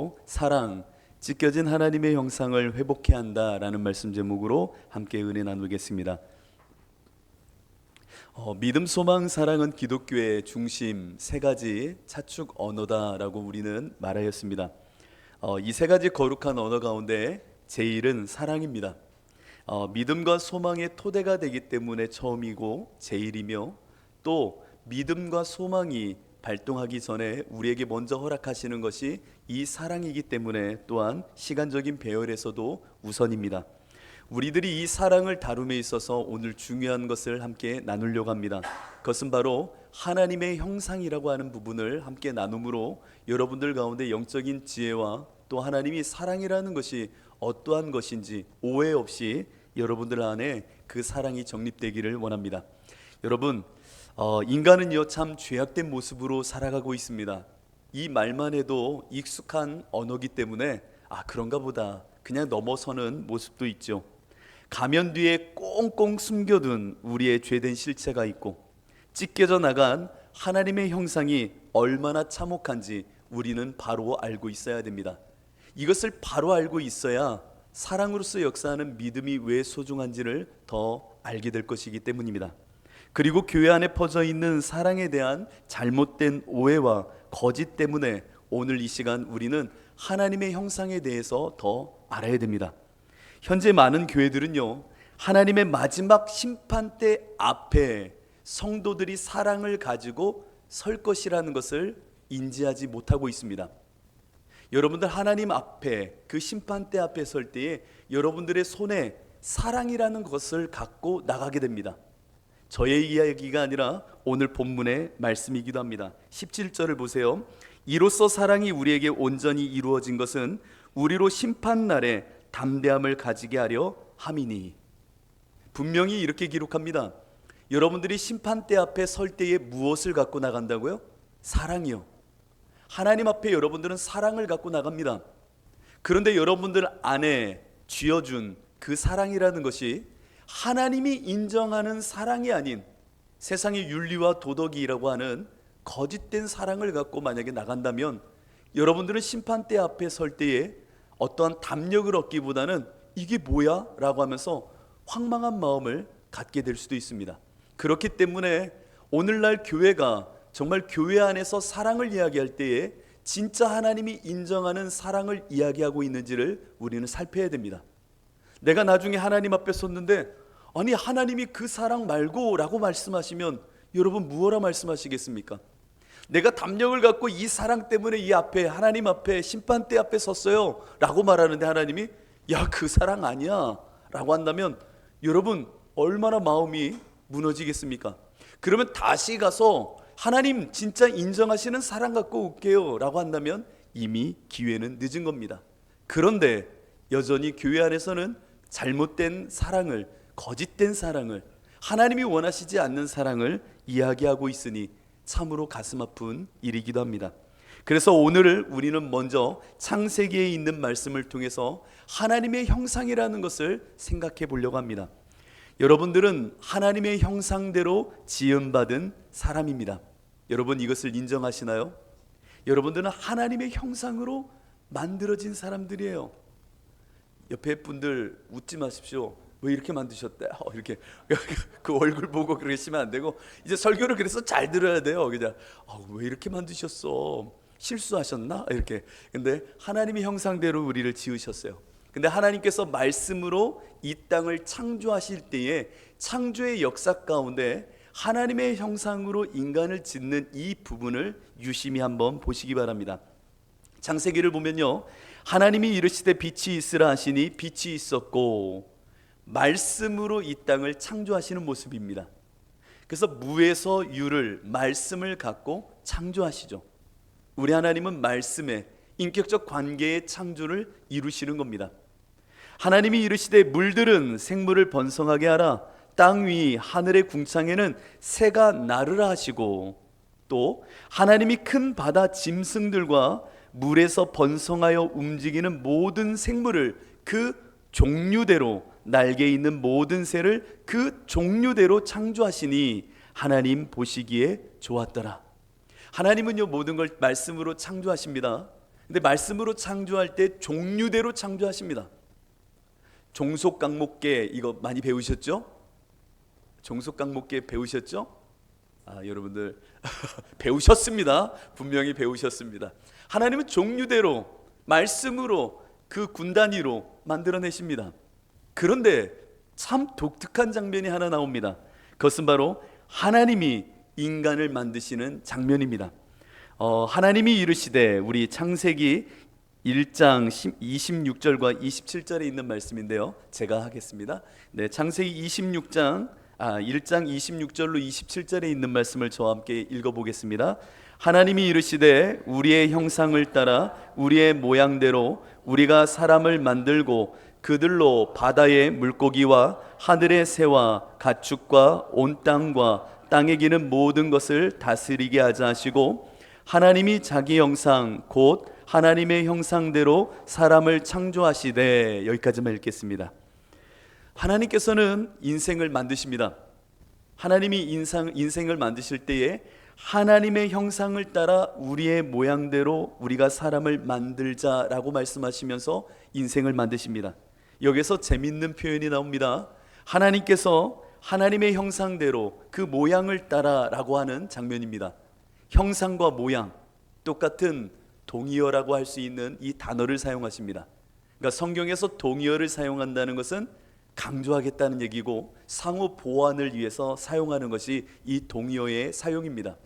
제목으로 사랑, 찢겨진 하나님의 형상을 회복해야 한다라는 말씀 제목으로 함께 은혜 나누겠습니다. 믿음, 소망, 사랑은 기독교의 중심 세 가지 차축 언어다라고 우리는 말하였습니다. 이 세 가지 거룩한 언어 가운데 제일은 사랑입니다. 믿음과 소망의 토대가 되기 때문에 처음이고 제일이며, 또 믿음과 소망이 발동하기 전에 우리에게 먼저 허락하시는 것이 이 사랑이기 때문에 또한 시간적인 배열에서도 우선입니다. 우리들이 이 사랑을 다룸에 있어서 오늘 중요한 것을 함께 나누려고 합니다. 그것은 바로 하나님의 형상이라고 하는 부분을 함께 나눔으로 여러분들 가운데 영적인 지혜와 또 하나님이 사랑이라는 것이 어떠한 것인지 오해 없이 여러분들 안에 그 사랑이 정립되기를 원합니다. 여러분, 인간은요 참 죄악된 모습으로 살아가고 있습니다. 이 말만 해도 익숙한 언어기 때문에 그런가 보다 그냥 넘어서는 모습도 있죠. 가면 뒤에 꽁꽁 숨겨둔 우리의 죄된 실체가 있고, 찢겨져 나간 하나님의 형상이 얼마나 참혹한지 우리는 바로 알고 있어야 됩니다. 이것을 바로 알고 있어야 사랑으로서 역사하는 믿음이 왜 소중한지를 더 알게 될 것이기 때문입니다. 그리고 교회 안에 퍼져 있는 사랑에 대한 잘못된 오해와 거짓 때문에 오늘 이 시간 우리는 하나님의 형상에 대해서 더 알아야 됩니다. 현재 많은 교회들은요, 하나님의 마지막 심판대 앞에 성도들이 사랑을 가지고 설 것이라는 것을 인지하지 못하고 있습니다. 여러분들 하나님 앞에, 그 심판대 앞에 설 때에 여러분들의 손에 사랑이라는 것을 갖고 나가게 됩니다. 저의 이야기가 아니라 오늘 본문의 말씀이기도 합니다. 17절을 보세요. 이로써 사랑이 우리에게 온전히 이루어진 것은 우리로 심판날에 담대함을 가지게 하려 함이니. 분명히 이렇게 기록합니다. 여러분들이 심판대 앞에 설 때에 무엇을 갖고 나간다고요? 사랑이요. 하나님 앞에 여러분들은 사랑을 갖고 나갑니다. 그런데 여러분들 안에 쥐어준 그 사랑이라는 것이 하나님이 인정하는 사랑이 아닌 세상의 윤리와 도덕이라고 하는 거짓된 사랑을 갖고 만약에 나간다면 여러분들은 심판대 앞에 설 때에 어떠한 담력을 얻기보다는 이게 뭐야? 라고 하면서 황망한 마음을 갖게 될 수도 있습니다. 그렇기 때문에 오늘날 교회가 정말 교회 안에서 사랑을 이야기할 때에 진짜 하나님이 인정하는 사랑을 이야기하고 있는지를 우리는 살펴야 됩니다. 내가 나중에 하나님 앞에 섰는데 아니 하나님이 그 사랑 말고 라고 말씀하시면 여러분 무엇라 말씀하시겠습니까? 내가 담력을 갖고 이 사랑 때문에 이 앞에 하나님 앞에 심판대 앞에 섰어요 라고 말하는데 하나님이 야 그 사랑 아니야 라고 한다면 여러분 얼마나 마음이 무너지겠습니까? 그러면 다시 가서 하나님 진짜 인정하시는 사랑 갖고 올게요 라고 한다면 이미 기회는 늦은 겁니다. 그런데 여전히 교회 안에서는 잘못된 사랑을, 거짓된 사랑을, 하나님이 원하시지 않는 사랑을 이야기하고 있으니 참으로 가슴 아픈 일이기도 합니다. 그래서 오늘 우리는 먼저 창세기에 있는 말씀을 통해서 하나님의 형상이라는 것을 생각해 보려고 합니다. 여러분들은 하나님의 형상대로 지음받은 사람입니다. 여러분 이것을 인정하시나요? 여러분들은 하나님의 형상으로 만들어진 사람들이에요. 옆에 분들 웃지 마십시오. 왜 이렇게 만드셨대? 이렇게 그 얼굴 보고 그러시면 안 되고, 이제 설교를 그래서 잘 들어야 돼요. 그냥 왜 이렇게 만드셨어? 실수하셨나? 이렇게. 근데 하나님의 형상대로 우리를 지으셨어요. 근데 하나님께서 말씀으로 이 땅을 창조하실 때에 창조의 역사 가운데 하나님의 형상으로 인간을 짓는 이 부분을 유심히 한번 보시기 바랍니다. 창세기를 보면요, 하나님이 이르시되 빛이 있으라 하시니 빛이 있었고, 말씀으로 이 땅을 창조하시는 모습입니다. 그래서 무에서 유를, 말씀을 갖고 창조하시죠. 우리 하나님은 말씀에 인격적 관계의 창조를 이루시는 겁니다. 하나님이 이르시되 물들은 생물을 번성하게 하라, 땅 위 하늘의 궁창에는 새가 나르라 하시고, 또 하나님이 큰 바다 짐승들과 물에서 번성하여 움직이는 모든 생물을 그 종류대로, 날개 있는 모든 새를 그 종류대로 창조하시니 하나님 보시기에 좋았더라. 하나님은요 모든 걸 말씀으로 창조하십니다. 근데 말씀으로 창조할 때 종류대로 창조하십니다. 종속강목계 이거 많이 배우셨죠? 종속강목계 배우셨죠? 여러분들 배우셨습니다. 분명히 배우셨습니다. 하나님은 종류대로 말씀으로 그 군단위로 만들어내십니다. 그런데 참 독특한 장면이 하나 나옵니다. 그것은 바로 하나님이 인간을 만드시는 장면입니다. 하나님이 이르시되, 우리 창세기 1장 26절과 27절에 있는 말씀인데요, 제가 하겠습니다. 네, 창세기 1장 26절로 27절에 있는 말씀을 저와 함께 읽어보겠습니다. 하나님이 이르시되, 우리의 형상을 따라 우리의 모양대로 우리가 사람을 만들고 그들로 바다의 물고기와 하늘의 새와 가축과 온 땅과 땅에 기는 모든 것을 다스리게 하자 하시고, 하나님이 자기 형상 곧 하나님의 형상대로 사람을 창조하시되. 여기까지만 읽겠습니다. 하나님께서는 인생을 만드십니다. 하나님이 인생을 만드실 때에 하나님의 형상을 따라 우리의 모양대로 우리가 사람을 만들자라고 말씀하시면서 인생을 만드십니다. 여기서 재밌는 표현이 나옵니다. 하나님께서 하나님의 형상대로 그 모양을 따라라고 하는 장면입니다. 형상과 모양, 똑같은 동의어라고 할 수 있는 이 단어를 사용하십니다. 그러니까 성경에서 동의어를 사용한다는 것은 강조하겠다는 얘기고, 상호 보완을 위해서 사용하는 것이 이 동의어의 사용입니다.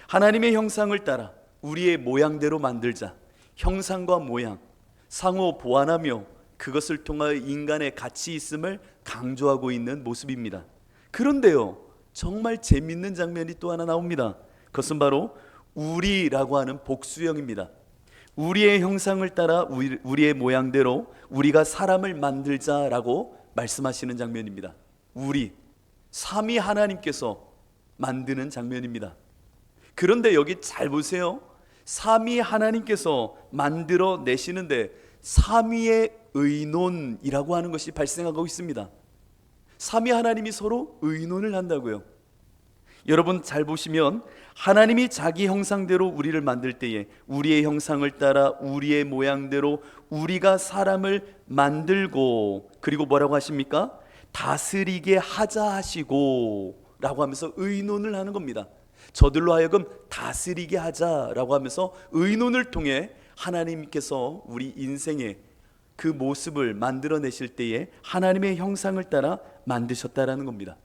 하나님의 형상을 따라 우리의 모양대로 만들자. 형상과 모양, 상호 보완하며 그것을 통하여 인간의 가치 있음을 강조하고 있는 모습입니다. 그런데요, 정말 재밌는 장면이 또 하나 나옵니다. 그것은 바로 우리라고 하는 복수형입니다. 우리의 형상을 따라 우리의 모양대로 우리가 사람을 만들자라고 말씀하시는 장면입니다. 우리, 삼위 하나님께서 만드는 장면입니다. 그런데 여기 잘 보세요. 삼위 하나님께서 만들어 내시는데 삼위의 의논이라고 하는 것이 발생하고 있습니다. 삼위 하나님이 서로 의논을 한다고요. 여러분 잘 보시면 하나님이 자기 형상대로 우리를 만들 때에 우리의 형상을 따라 우리의 모양대로 우리가 사람을 만들고, 그리고 뭐라고 하십니까? 다스리게 하자 하시고 라고 하면서 의논을 하는 겁니다. 저들로 하여금 다스리게 하자라고 하면서 의논을 통해 하나님께서 우리 인생의 그 모습을 만들어내실 때에 하나님의 형상을 따라 만드셨다라는 겁니다.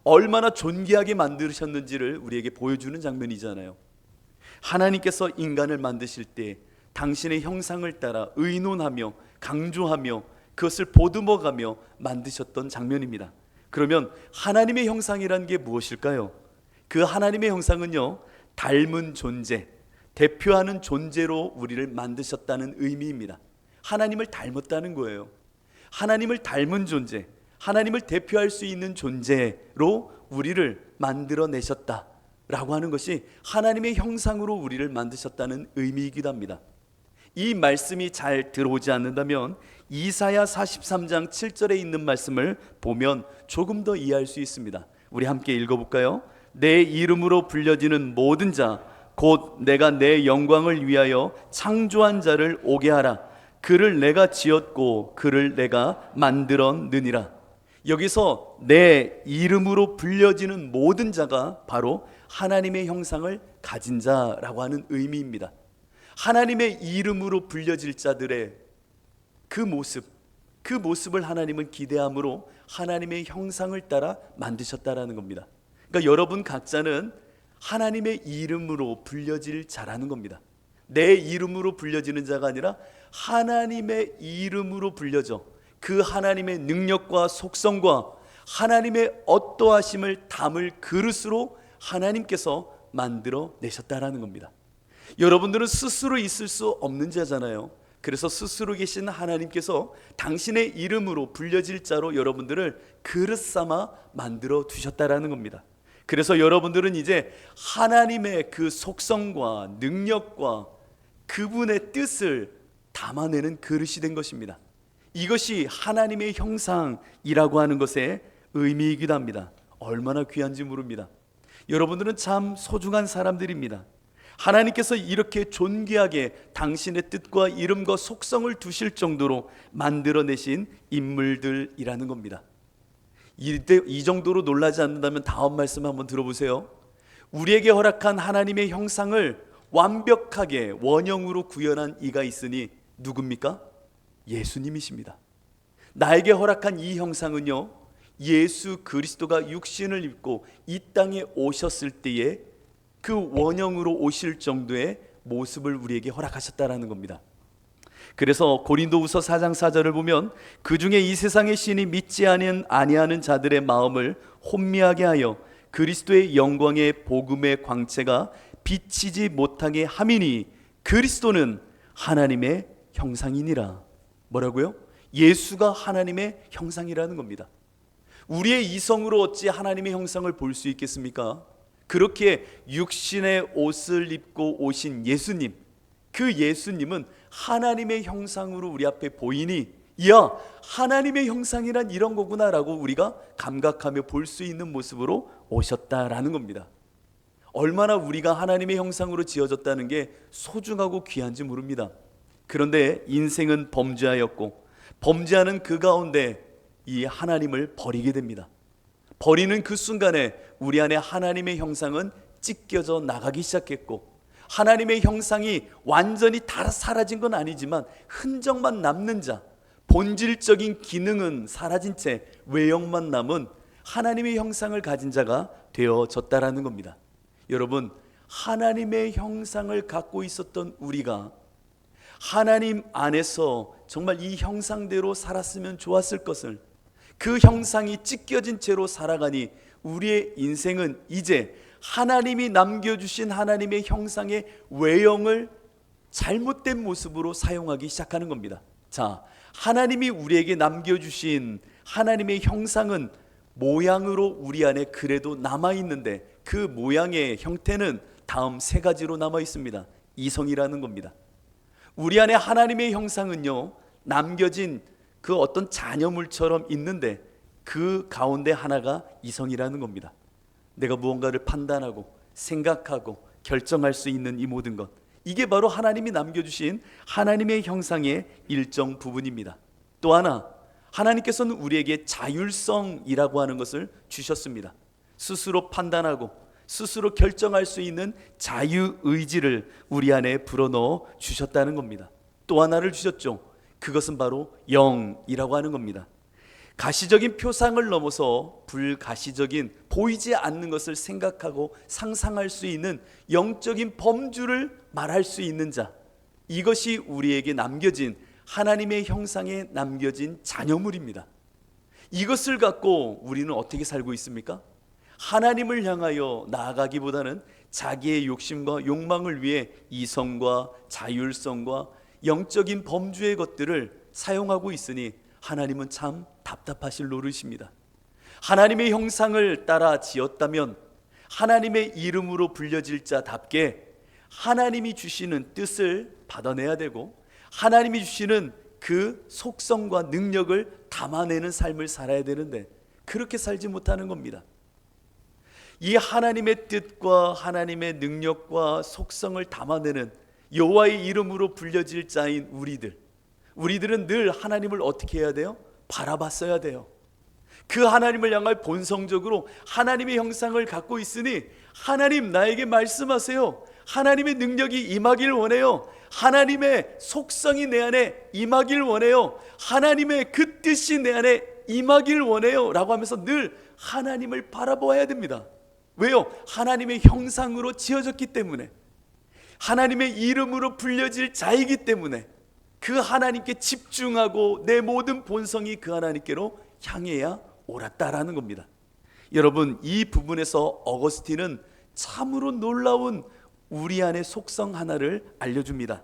얼마나 존귀하게 만드셨는지를 우리에게 보여주는 장면이잖아요. 하나님께서 인간을 만드실 때 당신의 형상을 따라 의논하며 강조하며 그것을 보듬어가며 만드셨던 장면입니다. 그러면 하나님의 형상이라는 게 무엇일까요? 그 하나님의 형상은요, 닮은 존재, 대표하는 존재로 우리를 만드셨다는 의미입니다. 하나님을 닮았다는 거예요. 하나님을 닮은 존재, 하나님을 대표할 수 있는 존재로 우리를 만들어내셨다라고 하는 것이 하나님의 형상으로 우리를 만드셨다는 의미이기도 합니다. 이 말씀이 잘 들어오지 않는다면 이사야 43장 7절에 있는 말씀을 보면 조금 더 이해할 수 있습니다. 우리 함께 읽어볼까요? 내 이름으로 불려지는 모든 자 곧 내가 내 영광을 위하여 창조한 자를 오게 하라. 그를 내가 지었고 그를 내가 만들었느니라. 여기서 내 이름으로 불려지는 모든 자가 바로 하나님의 형상을 가진 자라고 하는 의미입니다. 하나님의 이름으로 불려질 자들의 그 모습을 하나님은 기대함으로 하나님의 형상을 따라 만드셨다라는 겁니다. 그러니까 여러분 각자는 하나님의 이름으로 불려질 자라는 겁니다. 내 이름으로 불려지는 자가 아니라 하나님의 이름으로 불려져 그 하나님의 능력과 속성과 하나님의 어떠하심을 담을 그릇으로 하나님께서 만들어 내셨다라는 겁니다. 여러분들은 스스로 있을 수 없는 자잖아요. 그래서 스스로 계신 하나님께서 당신의 이름으로 불려질 자로 여러분들을 그릇 삼아 만들어 두셨다라는 겁니다. 그래서 여러분들은 이제 하나님의 그 속성과 능력과 그분의 뜻을 담아내는 그릇이 된 것입니다. 이것이 하나님의 형상이라고 하는 것의 의미이기도 합니다. 얼마나 귀한지 모릅니다. 여러분들은 참 소중한 사람들입니다. 하나님께서 이렇게 존귀하게 당신의 뜻과 이름과 속성을 두실 정도로 만들어내신 인물들이라는 겁니다. 이 정도로 놀라지 않는다면 다음 말씀 한번 들어보세요. 우리에게 허락한 하나님의 형상을 완벽하게 원형으로 구현한 이가 있으니 누굽니까? 예수님이십니다. 나에게 허락한 이 형상은요, 예수 그리스도가 육신을 입고 이 땅에 오셨을 때에 그 원형으로 오실 정도의 모습을 우리에게 허락하셨다라는 겁니다. 그래서 고린도후서 4장 4절을 보면 그 중에 이 세상의 신이 믿지 아니하는 자들의 마음을 혼미하게 하여 그리스도의 영광의 복음의 광채가 비치지 못하게 함이니 그리스도는 하나님의 형상이니라. 뭐라고요? 예수가 하나님의 형상이라는 겁니다. 우리의 이성으로 어찌 하나님의 형상을 볼 수 있겠습니까? 그렇게 육신의 옷을 입고 오신 예수님, 그 예수님은 하나님의 형상으로 우리 앞에 보이니, 이야, 하나님의 형상이란 이런 거구나라고 우리가 감각하며 볼 수 있는 모습으로 오셨다라는 겁니다. 얼마나 우리가 하나님의 형상으로 지어졌다는 게 소중하고 귀한지 모릅니다. 그런데 인생은 범죄하였고 범죄하는 그 가운데 이 하나님을 버리게 됩니다. 버리는 그 순간에 우리 안에 하나님의 형상은 찢겨져 나가기 시작했고, 하나님의 형상이 완전히 다 사라진 건 아니지만 흔적만 남는 자, 본질적인 기능은 사라진 채 외형만 남은 하나님의 형상을 가진 자가 되어졌다라는 겁니다. 여러분, 하나님의 형상을 갖고 있었던 우리가 하나님 안에서 정말 이 형상대로 살았으면 좋았을 것을, 그 형상이 찢겨진 채로 살아가니 우리의 인생은 이제 하나님이 남겨주신 하나님의 형상의 외형을 잘못된 모습으로 사용하기 시작하는 겁니다. 자, 하나님이 우리에게 남겨주신 하나님의 형상은 모양으로 우리 안에 그래도 남아있는데 그 모양의 형태는 다음 세 가지로 남아 있습니다. 이성이라는 겁니다. 우리 안에 하나님의 형상은요, 남겨진 그 어떤 잔여물처럼 있는데 그 가운데 하나가 이성이라는 겁니다. 내가 무언가를 판단하고 생각하고 결정할 수 있는 이 모든 것, 이게 바로 하나님이 남겨주신 하나님의 형상의 일정 부분입니다. 또 하나, 하나님께서는 우리에게 자율성이라고 하는 것을 주셨습니다. 스스로 판단하고 스스로 결정할 수 있는 자유의지를 우리 안에 불어넣어 주셨다는 겁니다. 또 하나를 주셨죠. 그것은 바로 영이라고 하는 겁니다. 가시적인 표상을 넘어서 불가시적인 보이지 않는 것을 생각하고 상상할 수 있는 영적인 범주를 말할 수 있는 자, 이것이 우리에게 남겨진 하나님의 형상에 남겨진 자녀물입니다. 이것을 갖고 우리는 어떻게 살고 있습니까? 하나님을 향하여 나아가기보다는 자기의 욕심과 욕망을 위해 이성과 자율성과 영적인 범주의 것들을 사용하고 있으니 하나님은 참 답답하실 노릇입니다. 하나님의 형상을 따라 지었다면 하나님의 이름으로 불려질 자답게 하나님이 주시는 뜻을 받아내야 되고 하나님이 주시는 그 속성과 능력을 담아내는 삶을 살아야 되는데 그렇게 살지 못하는 겁니다. 이 하나님의 뜻과 하나님의 능력과 속성을 담아내는 여호와의 이름으로 불려질 자인 우리들은 늘 하나님을 어떻게 해야 돼요? 바라봤어야 돼요. 그 하나님을 향할 본성적으로 하나님의 형상을 갖고 있으니 하나님 나에게 말씀하세요. 하나님의 능력이 임하길 원해요. 하나님의 속성이 내 안에 임하길 원해요. 하나님의 그 뜻이 내 안에 임하길 원해요 라고 하면서 늘 하나님을 바라보아야 됩니다. 왜요? 하나님의 형상으로 지어졌기 때문에, 하나님의 이름으로 불려질 자이기 때문에 그 하나님께 집중하고 내 모든 본성이 그 하나님께로 향해야 옳았다라는 겁니다. 여러분, 이 부분에서 어거스틴은 참으로 놀라운 우리 안의 속성 하나를 알려줍니다.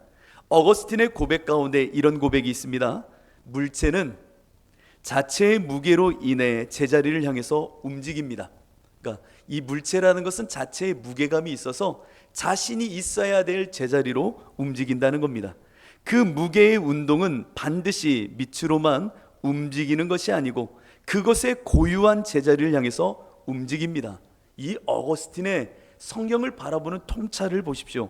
어거스틴의 고백 가운데 이런 고백이 있습니다. 물체는 자체의 무게로 인해 제자리를 향해서 움직입니다. 그러니까 이 물체라는 것은 자체의 무게감이 있어서 자신이 있어야 될 제자리로 움직인다는 겁니다. 그 무게의 운동은 반드시 밑으로만 움직이는 것이 아니고 그것의 고유한 제자리를 향해서 움직입니다. 이 어거스틴의 성경을 바라보는 통찰을 보십시오.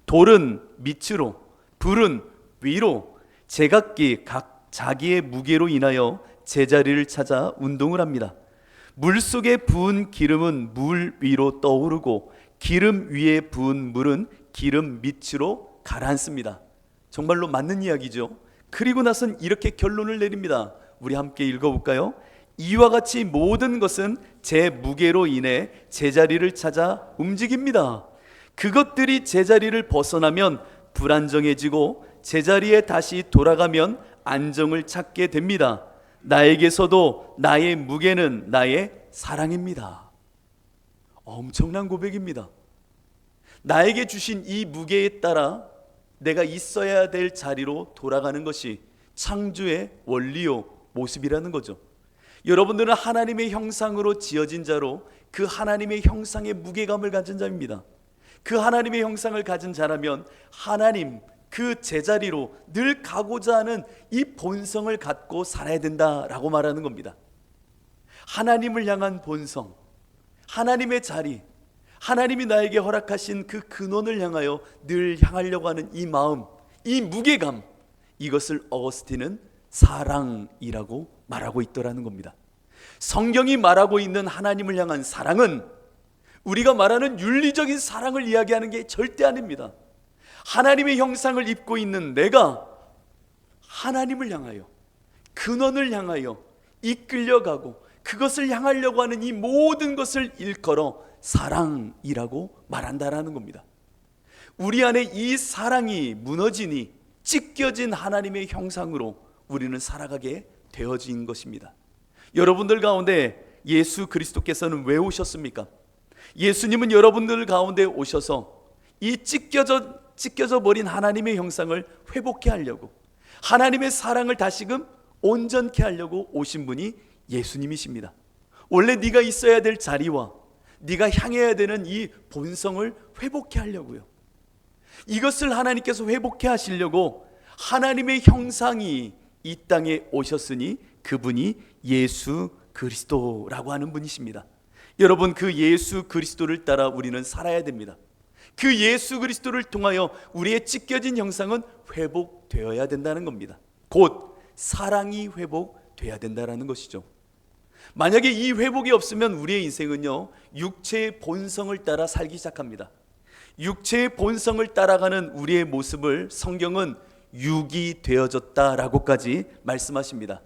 돌은 밑으로, 불은 위로, 제각기 각 자기의 무게로 인하여 제자리를 찾아 운동을 합니다. 물 속에 부은 기름은 물 위로 떠오르고 기름 위에 부은 물은 기름 밑으로 가라앉습니다. 정말로 맞는 이야기죠. 그리고 나선 이렇게 결론을 내립니다. 우리 함께 읽어볼까요? 이와 같이 모든 것은 제 무게로 인해 제자리를 찾아 움직입니다. 그것들이 제자리를 벗어나면 불안정해지고 제자리에 다시 돌아가면 안정을 찾게 됩니다. 나에게서도 나의 무게는 나의 사랑입니다. 엄청난 고백입니다. 나에게 주신 이 무게에 따라 내가 있어야 될 자리로 돌아가는 것이 창조의 원리요 모습이라는 거죠. 여러분들은 하나님의 형상으로 지어진 자로 그 하나님의 형상의 무게감을 가진 자입니다. 그 하나님의 형상을 가진 자라면 하나님 그 제자리로 늘 가고자 하는 이 본성을 갖고 살아야 된다라고 말하는 겁니다. 하나님을 향한 본성, 하나님의 자리, 하나님이 나에게 허락하신 그 근원을 향하여 늘 향하려고 하는 이 마음, 이 무게감, 이것을 어거스틴은 사랑이라고 말하고 있더라는 겁니다. 성경이 말하고 있는 하나님을 향한 사랑은 우리가 말하는 윤리적인 사랑을 이야기하는 게 절대 아닙니다. 하나님의 형상을 입고 있는 내가 하나님을 향하여, 근원을 향하여 이끌려가고 그것을 향하려고 하는 이 모든 것을 일컬어 사랑이라고 말한다라는 겁니다. 우리 안에 이 사랑이 무너지니 찢겨진 하나님의 형상으로 우리는 살아가게 되어진 것입니다. 여러분들 가운데 예수 그리스도께서는 왜 오셨습니까? 예수님은 여러분들 가운데 오셔서 이 찢겨져 버린 하나님의 형상을 회복해 하려고, 하나님의 사랑을 다시금 온전케 하려고 오신 분이 예수님이십니다. 원래 네가 있어야 될 자리와 네가 향해야 되는 이 본성을 회복해 하려고요. 이것을 하나님께서 회복해 하시려고 하나님의 형상이 이 땅에 오셨으니 그분이 예수 그리스도라고 하는 분이십니다. 여러분, 그 예수 그리스도를 따라 우리는 살아야 됩니다. 그 예수 그리스도를 통하여 우리의 찢겨진 형상은 회복되어야 된다는 겁니다. 곧 사랑이 회복되어야 된다는 것이죠. 만약에 이 회복이 없으면 우리의 인생은요, 육체의 본성을 따라 살기 시작합니다. 육체의 본성을 따라가는 우리의 모습을 성경은 육이 되어졌다라고까지 말씀하십니다.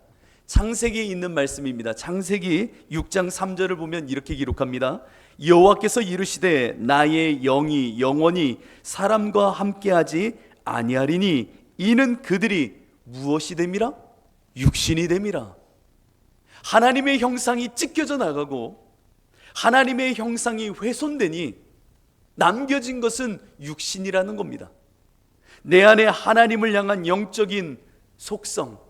창세기에 있는 말씀입니다. 창세기 6장 3절을 보면 이렇게 기록합니다. 여호와께서 이르시되 나의 영이 영원히 사람과 함께하지 아니하리니 이는 그들이 무엇이 됨이라? 육신이 됨이라. 하나님의 형상이 찢겨져 나가고 하나님의 형상이 훼손되니 남겨진 것은 육신이라는 겁니다. 내 안에 하나님을 향한 영적인 속성,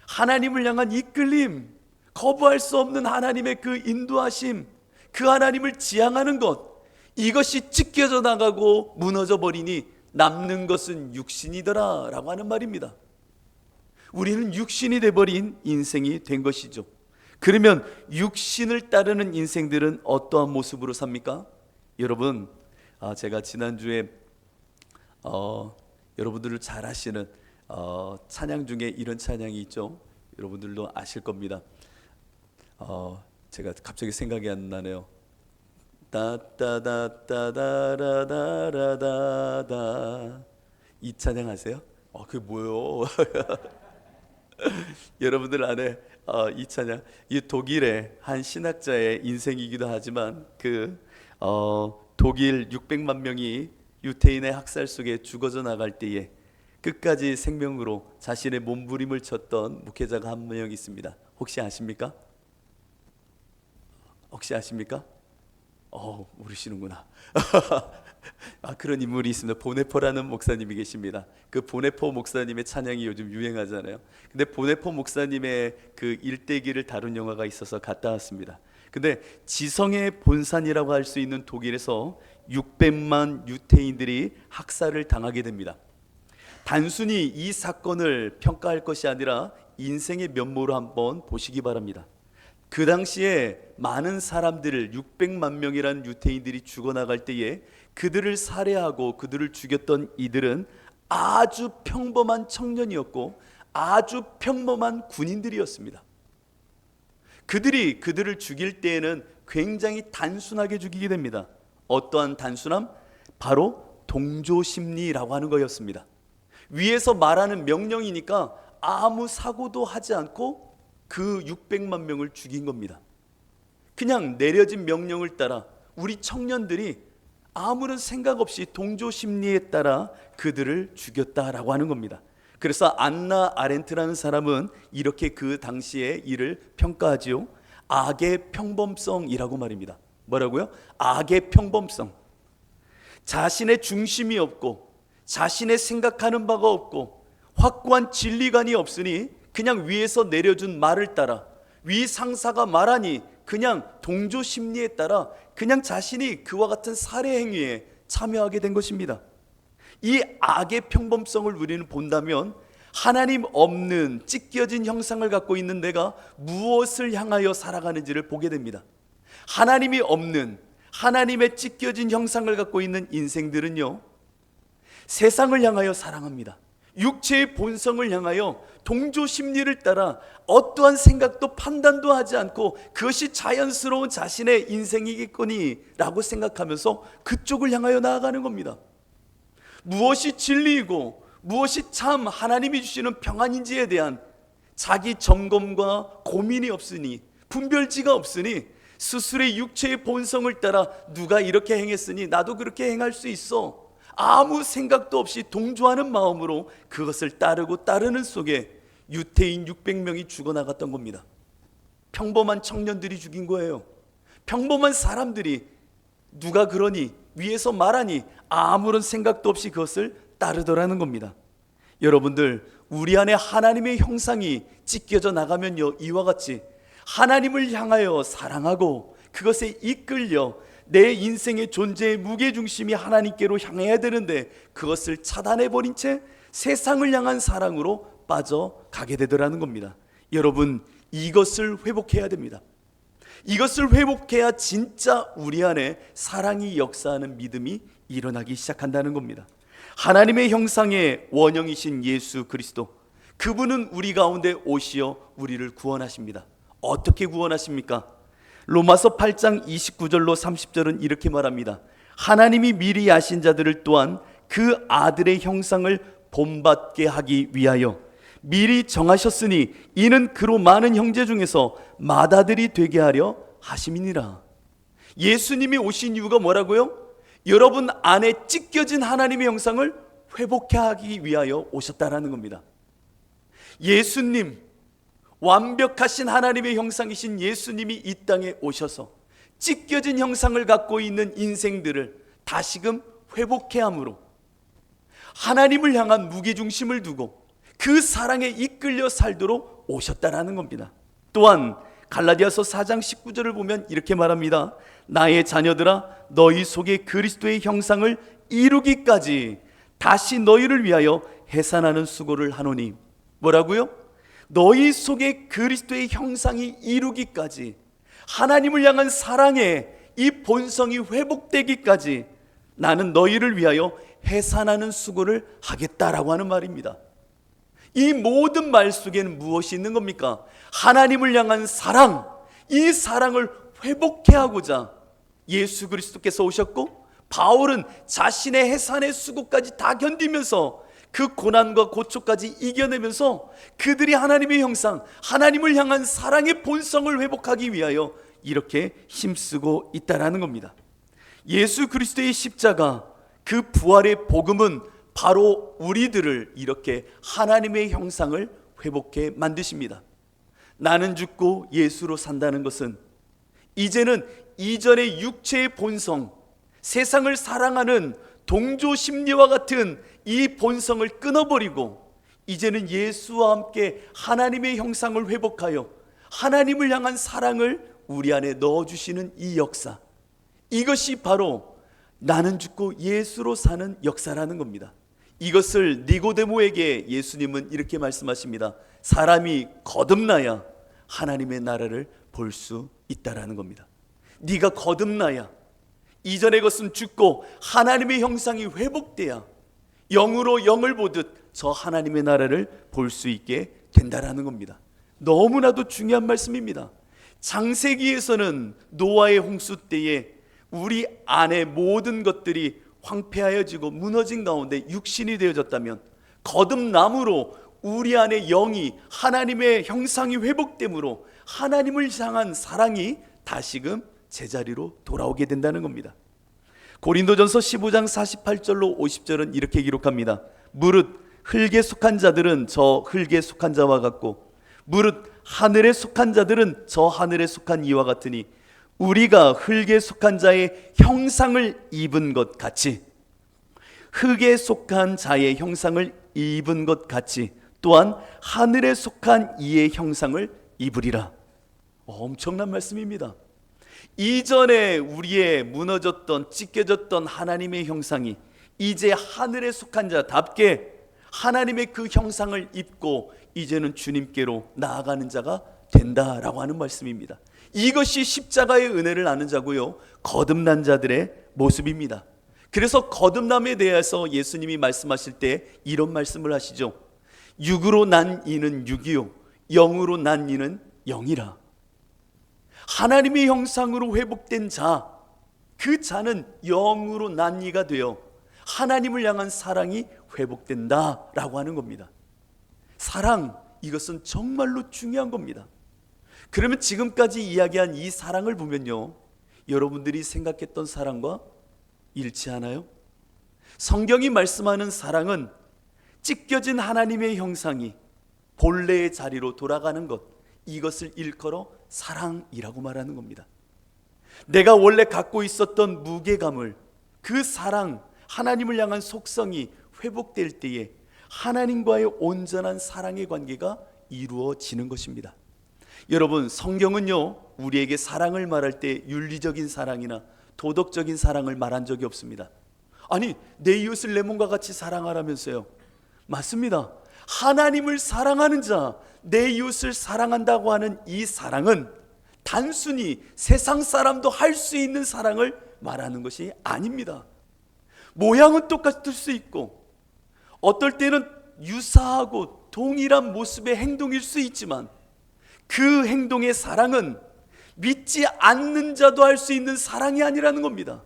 하나님을 향한 이끌림, 거부할 수 없는 하나님의 그 인도하심, 그 하나님을 지향하는 것, 이것이 찢겨져 나가고 무너져 버리니 남는 것은 육신이더라 라고 하는 말입니다. 우리는 육신이 돼버린 인생이 된 것이죠. 그러면 육신을 따르는 인생들은 어떠한 모습으로 삽니까? 여러분, 제가 지난주에 여러분들을 잘 아시는 찬양 중에 이런 찬양이 있죠. 여러분들도 아실 겁니다. 제가 갑자기 생각이 안 나네요. 따따다따다라다라다. 이 찬양 아세요? 그게 뭐예요? 여러분들 안에 이 찬양, 이 독일의 한 신학자의 인생이기도 하지만 그 독일 600만 명이 유태인의 학살 속에 죽어져 나갈 때에 끝까지 생명으로 자신의 몸부림을 쳤던 목회자가 한 명 있습니다. 혹시 아십니까? 혹시 아십니까? 모르시는구나. 그런 인물이 있습니다. 보네포라는 목사님이 계십니다. 그 보네포 목사님의 찬양이 요즘 유행하잖아요. 근데 보네포 목사님의 그 일대기를 다룬 영화가 있어서 갔다 왔습니다. 근데 지성의 본산이라고 할 수 있는 독일에서 600만 유태인들이 학살을 당하게 됩니다. 단순히 이 사건을 평가할 것이 아니라 인생의 면모로 한번 보시기 바랍니다. 그 당시에 많은 사람들을 600만 명이라는 유대인들이 죽어나갈 때에 그들을 살해하고 그들을 죽였던 이들은 아주 평범한 청년이었고 아주 평범한 군인들이었습니다. 그들이 그들을 죽일 때에는 굉장히 단순하게 죽이게 됩니다. 어떠한 단순함? 바로 동조심리라고 하는 거였습니다. 위에서 말하는 명령이니까 아무 사고도 하지 않고 그 600만 명을 죽인 겁니다. 그냥 내려진 명령을 따라 우리 청년들이 아무런 생각 없이 동조심리에 따라 그들을 죽였다라고 하는 겁니다. 그래서 안나 아렌트라는 사람은 이렇게 그 당시의 일을 평가하지요. 악의 평범성이라고 말입니다. 뭐라고요? 악의 평범성. 자신의 중심이 없고 자신의 생각하는 바가 없고 확고한 진리관이 없으니 그냥 위에서 내려준 말을 따라, 위 상사가 말하니 그냥 동조심리에 따라 그냥 자신이 그와 같은 살해 행위에 참여하게 된 것입니다. 이 악의 평범성을 우리는 본다면 하나님 없는 찢겨진 형상을 갖고 있는 내가 무엇을 향하여 살아가는지를 보게 됩니다. 하나님이 없는, 하나님의 찢겨진 형상을 갖고 있는 인생들은요, 세상을 향하여 사랑합니다. 육체의 본성을 향하여 동조 심리를 따라 어떠한 생각도 판단도 하지 않고 그것이 자연스러운 자신의 인생이겠거니 라고 생각하면서 그쪽을 향하여 나아가는 겁니다. 무엇이 진리이고 무엇이 참 하나님이 주시는 평안인지에 대한 자기 점검과 고민이 없으니, 분별지가 없으니 스스로의 육체의 본성을 따라 누가 이렇게 행했으니 나도 그렇게 행할 수 있어, 아무 생각도 없이 동조하는 마음으로 그것을 따르는 속에 유태인 600명이 죽어나갔던 겁니다. 평범한 청년들이 죽인 거예요. 평범한 사람들이 누가 그러니, 위에서 말하니 아무런 생각도 없이 그것을 따르더라는 겁니다. 여러분들, 우리 안에 하나님의 형상이 찢겨져 나가면요, 이와 같이 하나님을 향하여 사랑하고 그것에 이끌려 내 인생의 존재의 무게중심이 하나님께로 향해야 되는데 그것을 차단해버린 채 세상을 향한 사랑으로 빠져가게 되더라는 겁니다. 여러분, 이것을 회복해야 됩니다. 이것을 회복해야 진짜 우리 안에 사랑이 역사하는 믿음이 일어나기 시작한다는 겁니다. 하나님의 형상의 원형이신 예수 그리스도, 그분은 우리 가운데 오시어 우리를 구원하십니다. 어떻게 구원하십니까? 로마서 8장 29절로 30절은 이렇게 말합니다. 하나님이 미리 아신 자들을 또한 그 아들의 형상을 본받게 하기 위하여 미리 정하셨으니 이는 그로 많은 형제 중에서 맏아들이 되게 하려 하심이니라. 예수님이 오신 이유가 뭐라고요? 여러분 안에 찢겨진 하나님의 형상을 회복하기 위하여 오셨다라는 겁니다. 예수님, 완벽하신 하나님의 형상이신 예수님이 이 땅에 오셔서 찢겨진 형상을 갖고 있는 인생들을 다시금 회복해 함으로 하나님을 향한 무게중심을 두고 그 사랑에 이끌려 살도록 오셨다라는 겁니다. 또한 갈라디아서 4장 19절을 보면 이렇게 말합니다. 나의 자녀들아, 너희 속에 그리스도의 형상을 이루기까지 다시 너희를 위하여 해산하는 수고를 하노니. 뭐라고요? 너희 속에 그리스도의 형상이 이루기까지, 하나님을 향한 사랑의 이 본성이 회복되기까지 나는 너희를 위하여 해산하는 수고를 하겠다라고 하는 말입니다. 이 모든 말 속에는 무엇이 있는 겁니까? 하나님을 향한 사랑, 이 사랑을 회복해 하고자 예수 그리스도께서 오셨고, 바울은 자신의 해산의 수고까지 다 견디면서 그 고난과 고초까지 이겨내면서 그들이 하나님의 형상, 하나님을 향한 사랑의 본성을 회복하기 위하여 이렇게 힘쓰고 있다라는 겁니다. 예수 그리스도의 십자가, 그 부활의 복음은 바로 우리들을 이렇게 하나님의 형상을 회복해 만드십니다. 나는 죽고 예수로 산다는 것은 이제는 이전의 육체의 본성, 세상을 사랑하는 동조 심리와 같은 이 본성을 끊어버리고 이제는 예수와 함께 하나님의 형상을 회복하여 하나님을 향한 사랑을 우리 안에 넣어주시는 이 역사, 이것이 바로 나는 죽고 예수로 사는 역사라는 겁니다. 이것을 니고데모에게 예수님은 이렇게 말씀하십니다. 사람이 거듭나야 하나님의 나라를 볼 볼 수 있다라는 겁니다. 네가 거듭나야, 이전의 것은 죽고 하나님의 형상이 회복돼야 영으로 영을 보듯 저 하나님의 나라를 볼 수 있게 된다라는 겁니다. 너무나도 중요한 말씀입니다. 창세기에서는 노아의 홍수 때에 우리 안에 모든 것들이 황폐하여지고 무너진 가운데 육신이 되어졌다면, 거듭남으로 우리 안에 영이, 하나님의 형상이 회복됨으로 하나님을 향한 사랑이 다시금 제자리로 돌아오게 된다는 겁니다. 고린도전서 15장 48절로 50절은 이렇게 기록합니다. 무릇 흙에 속한 자들은 저 흙에 속한 자와 같고 무릇 하늘에 속한 자들은 저 하늘에 속한 이와 같으니 우리가 흙에 속한 자의 형상을 입은 것 같이, 흙에 속한 자의 형상을 입은 것 같이 또한 하늘에 속한 이의 형상을 입으리라. 엄청난 말씀입니다. 이전에 우리의 무너졌던, 찢겨졌던 하나님의 형상이 이제 하늘에 속한 자답게 하나님의 그 형상을 입고 이제는 주님께로 나아가는 자가 된다라고 하는 말씀입니다. 이것이 십자가의 은혜를 아는 자고요, 거듭난 자들의 모습입니다. 그래서 거듭남에 대해서 예수님이 말씀하실 때 이런 말씀을 하시죠. 육으로 난 이는 육이요 영으로 난 이는 영이라. 하나님의 형상으로 회복된 자, 그 자는 영으로 난 이가 되어 하나님을 향한 사랑이 회복된다라고 하는 겁니다. 사랑, 이것은 정말로 중요한 겁니다. 그러면 지금까지 이야기한 이 사랑을 보면요, 여러분들이 생각했던 사랑과 일치하나요? 성경이 말씀하는 사랑은 찢겨진 하나님의 형상이 본래의 자리로 돌아가는 것, 이것을 일컬어 사랑이라고 말하는 겁니다. 내가 원래 갖고 있었던 무게감을, 그 사랑, 하나님을 향한 속성이 회복될 때에 하나님과의 온전한 사랑의 관계가 이루어지는 것입니다. 여러분, 성경은요, 우리에게 사랑을 말할 때 윤리적인 사랑이나 도덕적인 사랑을 말한 적이 없습니다. 아니, 내 이웃을 내 몸과 같이 사랑하라면서요. 맞습니다. 하나님을 사랑하는 자, 내 이웃을 사랑한다고 하는 이 사랑은 단순히 세상 사람도 할 수 있는 사랑을 말하는 것이 아닙니다. 모양은 똑같을 수 있고 어떨 때는 유사하고 동일한 모습의 행동일 수 있지만 그 행동의 사랑은 믿지 않는 자도 할 수 있는 사랑이 아니라는 겁니다.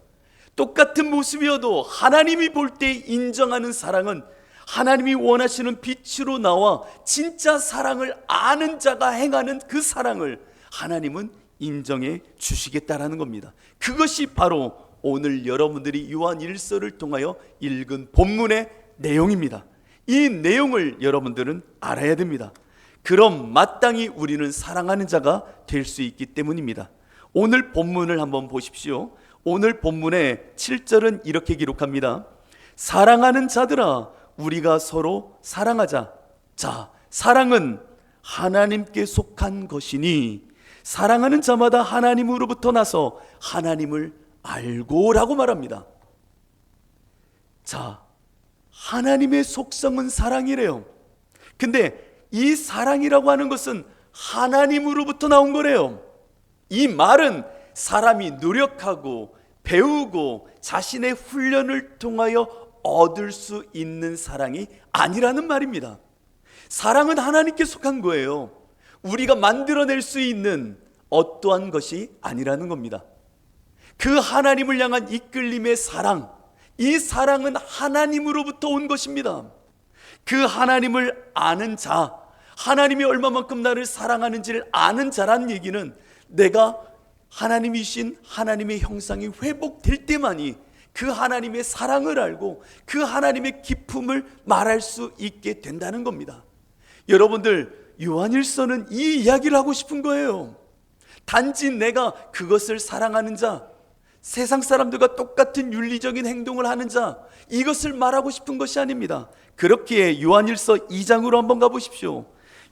똑같은 모습이어도 하나님이 볼 때 인정하는 사랑은 하나님이 원하시는 빛으로 나와 진짜 사랑을 아는 자가 행하는 그 사랑을 하나님은 인정해 주시겠다라는 겁니다. 그것이 바로 오늘 여러분들이 요한 1서를 통하여 읽은 본문의 내용입니다. 이 내용을 여러분들은 알아야 됩니다. 그럼 마땅히 우리는 사랑하는 자가 될 수 있기 때문입니다. 오늘 본문을 한번 보십시오. 오늘 본문의 7절은 이렇게 기록합니다. 사랑하는 자들아, 우리가 서로 사랑하자. 자, 사랑은 하나님께 속한 것이니 사랑하는 자마다 하나님으로부터 나서 하나님을 알고라고 말합니다. 자, 하나님의 속성은 사랑이래요. 근데 이 사랑이라고 하는 것은 하나님으로부터 나온 거래요. 이 말은 사람이 노력하고 배우고 자신의 훈련을 통하여 얻을 수 있는 사랑이 아니라는 말입니다. 사랑은 하나님께 속한 거예요. 우리가 만들어낼 수 있는 어떠한 것이 아니라는 겁니다. 그 하나님을 향한 이끌림의 사랑, 이 사랑은 하나님으로부터 온 것입니다. 그 하나님을 아는 자, 하나님이 얼마만큼 나를 사랑하는지를 아는 자란 얘기는 내가 하나님이신 하나님의 형상이 회복될 때만이 그 하나님의 사랑을 알고 그 하나님의 기쁨을 말할 수 있게 된다는 겁니다. 여러분들, 요한일서는 이 이야기를 하고 싶은 거예요. 단지 내가 그것을 사랑하는 자, 세상 사람들과 똑같은 윤리적인 행동을 하는 자, 이것을 말하고 싶은 것이 아닙니다. 그렇기에 요한일서 2장으로 한번 가보십시오.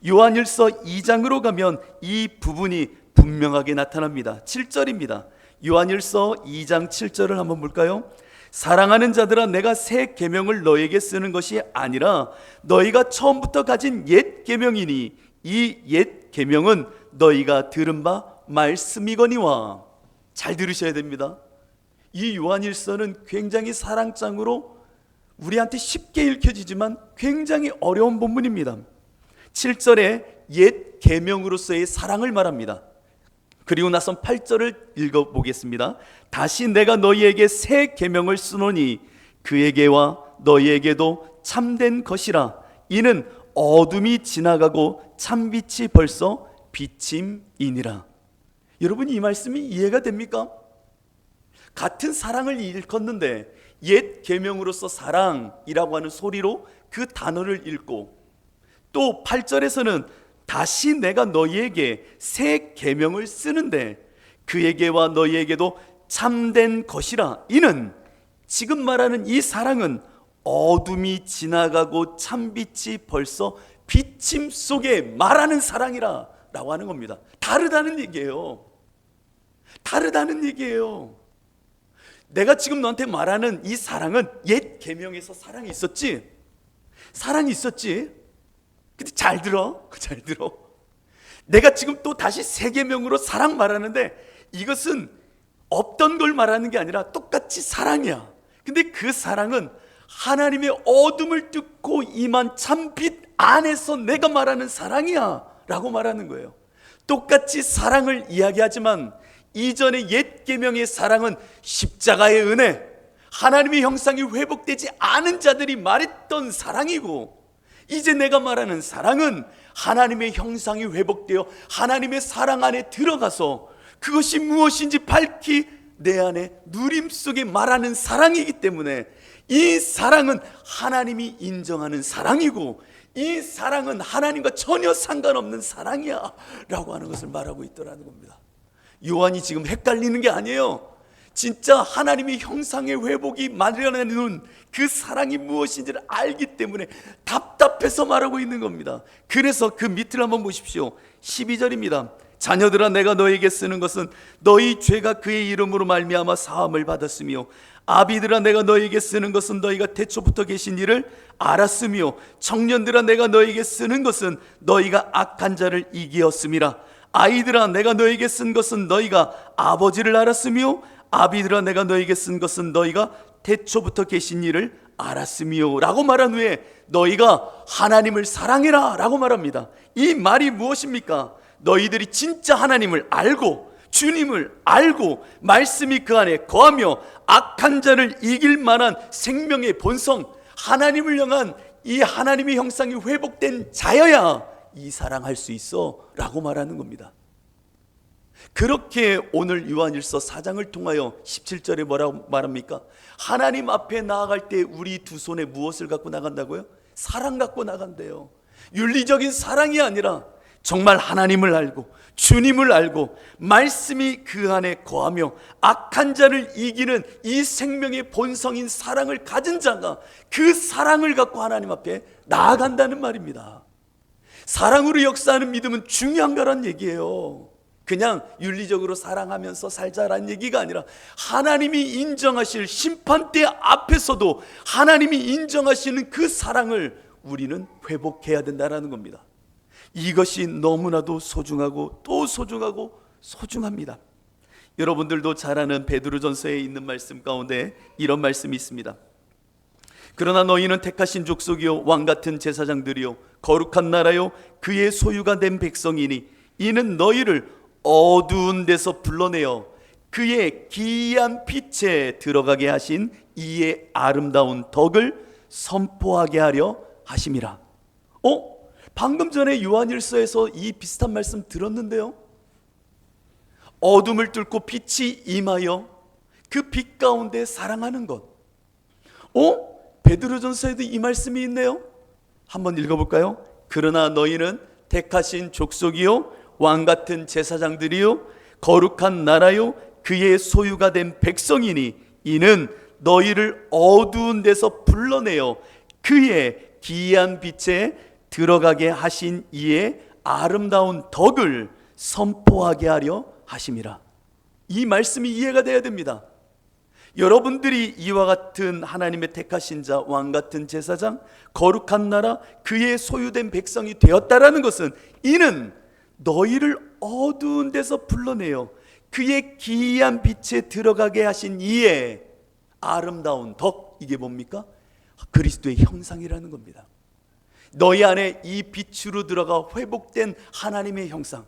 요한일서 2장으로 가면 이 부분이 분명하게 나타납니다. 7절입니다. 요한일서 2장 7절을 한번 볼까요? 사랑하는 자들아, 내가 새 계명을 너에게 쓰는 것이 아니라 너희가 처음부터 가진 옛 계명이니 이 옛 계명은 너희가 들은 바 말씀이거니와. 잘 들으셔야 됩니다. 이 요한일서는 굉장히 사랑장으로 우리한테 쉽게 읽혀지지만 굉장히 어려운 본문입니다. 7절에 옛 계명으로서의 사랑을 말합니다. 그리고 나서 8절을 읽어보겠습니다. 다시 내가 너희에게 새 계명을 쓰노니 그에게와 너희에게도 참된 것이라. 이는 어둠이 지나가고 참빛이 벌써 비침이니라. 여러분, 이 말씀이 이해가 됩니까? 같은 사랑을 읽었는데 옛 계명으로서 사랑이라고 하는 소리로 그 단어를 읽고, 또 8절에서는 다시 내가 너희에게 새 계명을 쓰는데 그에게와 너희에게도 참된 것이라. 이는, 지금 말하는 이 사랑은 어둠이 지나가고 참빛이 벌써 비침 속에 말하는 사랑이라 라고 하는 겁니다. 다르다는 얘기예요. 다르다는 얘기예요. 내가 지금 너한테 말하는 이 사랑은 옛 계명에서 사랑이 있었지. 사랑이 있었지. 근데 잘 들어. 잘 들어. 내가 지금 또 다시 새 계명으로 사랑 말하는데 이것은 없던 걸 말하는 게 아니라 똑같이 사랑이야. 근데 그 사랑은 하나님의 어둠을 뚫고 임한 참빛 안에서 내가 말하는 사랑이야 라고 말하는 거예요. 똑같이 사랑을 이야기하지만 이전의 옛 계명의 사랑은 십자가의 은혜, 하나님의 형상이 회복되지 않은 자들이 말했던 사랑이고, 이제 내가 말하는 사랑은 하나님의 형상이 회복되어 하나님의 사랑 안에 들어가서 그것이 무엇인지 밝히 내 안에 누림 속에 말하는 사랑이기 때문에 이 사랑은 하나님이 인정하는 사랑이고, 이 사랑은 하나님과 전혀 상관없는 사랑이야 라고 하는 것을 말하고 있더라는 겁니다. 요한이 지금 헷갈리는 게 아니에요. 진짜 하나님의 형상의 회복이 마련해놓은 그 사랑이 무엇인지를 알기 때문에 답답해서 말하고 있는 겁니다. 그래서 그 밑을 한번 보십시오. 12절입니다. 자녀들아, 내가 너에게 쓰는 것은 너희 죄가 그의 이름으로 말미암아 사함을 받았으며, 아비들아, 내가 너에게 쓰는 것은 너희가 태초부터 계신 이를 알았으며, 청년들아, 내가 너에게 쓰는 것은 너희가 악한 자를 이기었음이라. 아이들아, 내가 너에게 쓴 것은 너희가 아버지를 알았으며, 아비들아, 내가 너에게 쓴 것은 너희가 태초부터 계신 이를 알았으며 라고 말한 후에 너희가 하나님을 사랑해라 라고 말합니다. 이 말이 무엇입니까? 너희들이 진짜 하나님을 알고 주님을 알고 말씀이 그 안에 거하며 악한 자를 이길 만한 생명의 본성, 하나님을 향한 이 하나님의 형상이 회복된 자여야 이 사랑할 수 있어 라고 말하는 겁니다. 그렇게 오늘 요한일서 4장을 통하여 17절에 뭐라고 말합니까? 하나님 앞에 나아갈 때 우리 두 손에 무엇을 갖고 나간다고요? 사랑 갖고 나간대요. 윤리적인 사랑이 아니라 정말 하나님을 알고 주님을 알고 말씀이 그 안에 거하며 악한 자를 이기는 이 생명의 본성인 사랑을 가진 자가 그 사랑을 갖고 하나님 앞에 나아간다는 말입니다. 사랑으로 역사하는 믿음은 중요한 거란 얘기예요. 그냥 윤리적으로 사랑하면서 살자라는 얘기가 아니라 하나님이 인정하실 심판대 앞에서도 하나님이 인정하시는 그 사랑을 우리는 회복해야 된다는 겁니다. 이것이 너무나도 소중하고 또 소중하고 소중합니다. 여러분들도 잘 아는 베드로전서에 있는 말씀 가운데 이런 말씀이 있습니다. 그러나 너희는 택하신 족속이요 왕같은 제사장들이요 거룩한 나라요 그의 소유가 된 백성이니 이는 너희를 어두운 데서 불러내어 그의 기이한 빛에 들어가게 하신 이의 아름다운 덕을 선포하게 하려 하심이라. 방금 전에 요한일서에서 이 비슷한 말씀 들었는데요. 어둠을 뚫고 빛이 임하여 그 빛 가운데 사랑하는 것. 베드로전서에도 이 말씀이 있네요. 한번 읽어볼까요? 그러나 너희는 택하신 족속이요 왕같은 제사장들이요 거룩한 나라요 그의 소유가 된 백성이니 이는 너희를 어두운 데서 불러내어 그의 기이한 빛에 들어가게 하신 이의 아름다운 덕을 선포하게 하려 하심이라. 이 말씀이 이해가 돼야 됩니다. 여러분들이 이와 같은 하나님의 택하신 자, 왕같은 제사장, 거룩한 나라, 그의 소유된 백성이 되었다라는 것은 이는 너희를 어두운 데서 불러내어 그의 기이한 빛에 들어가게 하신 이의 아름다운 덕, 이게 뭡니까? 그리스도의 형상이라는 겁니다. 너희 안에 이 빛으로 들어가 회복된 하나님의 형상,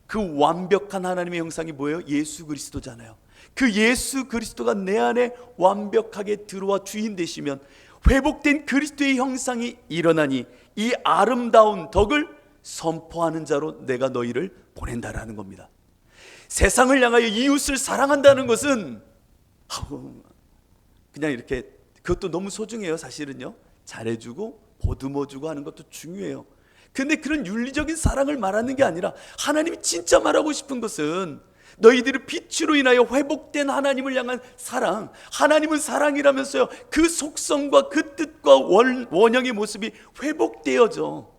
그 완벽한 하나님의 형상이 뭐예요? 예수 그리스도잖아요. 그 예수 그리스도가 내 안에 완벽하게 들어와 주인 되시면 회복된 그리스도의 형상이 일어나니 이 아름다운 덕을 선포하는 자로 내가 너희를 보낸다라는 겁니다. 세상을 향하여 이웃을 사랑한다는 것은 그냥 이렇게, 그것도 너무 소중해요. 사실은요, 잘해주고 보듬어주고 하는 것도 중요해요. 근데 그런 윤리적인 사랑을 말하는 게 아니라 하나님이 진짜 말하고 싶은 것은 너희들의 빛으로 인하여 회복된 하나님을 향한 사랑, 하나님은 사랑이라면서요, 그 속성과 그 뜻과 원형의 모습이 회복되어져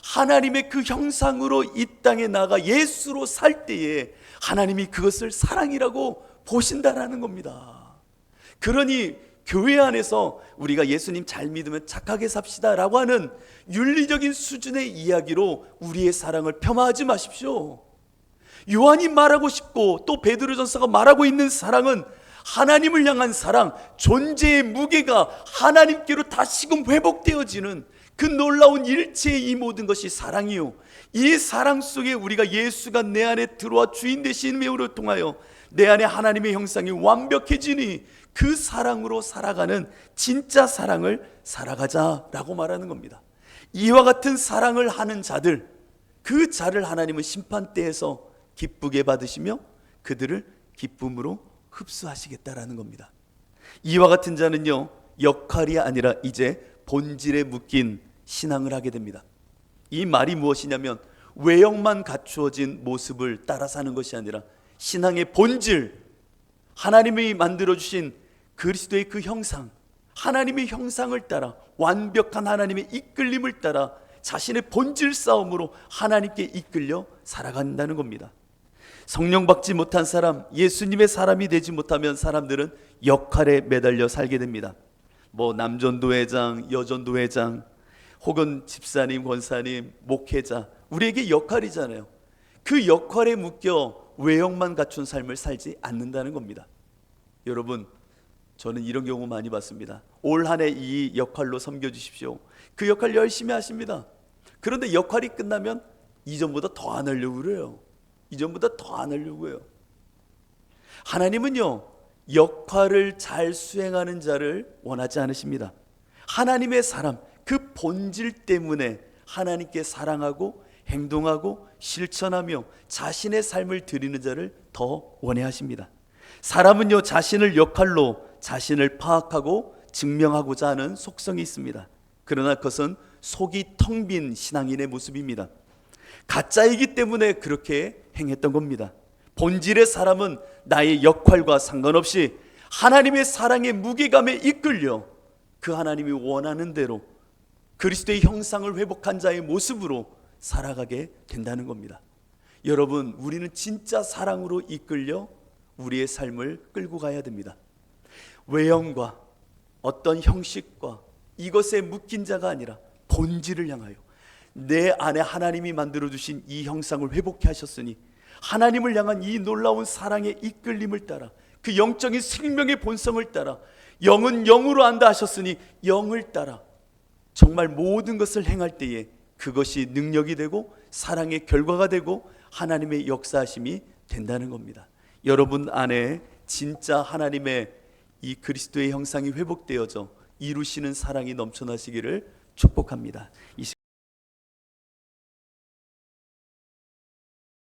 하나님의 그 형상으로 이 땅에 나가 예수로 살 때에 하나님이 그것을 사랑이라고 보신다라는 겁니다. 그러니 교회 안에서 우리가 예수님 잘 믿으면 착하게 삽시다 라고 하는 윤리적인 수준의 이야기로 우리의 사랑을 폄하하지 마십시오. 요한이 말하고 싶고 또 베드로전서가 말하고 있는 사랑은 하나님을 향한 사랑, 존재의 무게가 하나님께로 다시금 회복되어지는 그 놀라운 일체의 이 모든 것이 사랑이요, 이 사랑 속에 우리가 예수가 내 안에 들어와 주인 되심으로 통하여 내 안에 하나님의 형상이 완벽해지니 그 사랑으로 살아가는 진짜 사랑을 살아가자라고 말하는 겁니다. 이와 같은 사랑을 하는 자들, 그 자를 하나님은 심판대에서 기쁘게 받으시며 그들을 기쁨으로 흡수하시겠다라는 겁니다. 이와 같은 자는요, 역할이 아니라 이제 본질에 묶인 신앙을 하게 됩니다. 이 말이 무엇이냐면 외형만 갖추어진 모습을 따라 사는 것이 아니라 신앙의 본질, 하나님이 만들어주신 그리스도의 그 형상, 하나님의 형상을 따라 완벽한 하나님의 이끌림을 따라 자신의 본질 싸움으로 하나님께 이끌려 살아간다는 겁니다. 성령 받지 못한 사람, 예수님의 사람이 되지 못하면 사람들은 역할에 매달려 살게 됩니다. 뭐 남전도회장, 여전도회장, 혹은 집사님, 권사님, 목회자, 우리에게 역할이잖아요. 그 역할에 묶여 외형만 갖춘 삶을 살지 않는다는 겁니다. 여러분, 저는 이런 경우 많이 봤습니다. 올 한 해 이 역할로 섬겨주십시오. 그 역할 열심히 하십니다. 그런데 역할이 끝나면 이전보다 더 안 하려고 그래요. 이전보다 더 안 하려고 해요. 하나님은요, 역할을 잘 수행하는 자를 원하지 않으십니다. 하나님의 사람, 그 본질 때문에 하나님께 사랑하고 행동하고 실천하며 자신의 삶을 드리는 자를 더 원해하십니다. 사람은요, 자신을 역할로 자신을 파악하고 증명하고자 하는 속성이 있습니다. 그러나 그것은 속이 텅 빈 신앙인의 모습입니다. 가짜이기 때문에 그렇게 행했던 겁니다. 본질의 사람은 나의 역할과 상관없이 하나님의 사랑의 무게감에 이끌려 그 하나님이 원하는 대로 그리스도의 형상을 회복한 자의 모습으로 살아가게 된다는 겁니다. 여러분, 우리는 진짜 사랑으로 이끌려 우리의 삶을 끌고 가야 됩니다. 외형과 어떤 형식과 이것에 묶인 자가 아니라 본질을 향하여 내 안에 하나님이 만들어주신 이 형상을 회복해 하셨으니 하나님을 향한 이 놀라운 사랑의 이끌림을 따라 그 영적인 생명의 본성을 따라 영은 영으로 안다 하셨으니 영을 따라 정말 모든 것을 행할 때에 그것이 능력이 되고 사랑의 결과가 되고 하나님의 역사하심이 된다는 겁니다. 여러분 안에 진짜 하나님의 이 그리스도의 형상이 회복되어져 이루시는 사랑이 넘쳐나시기를 축복합니다. 이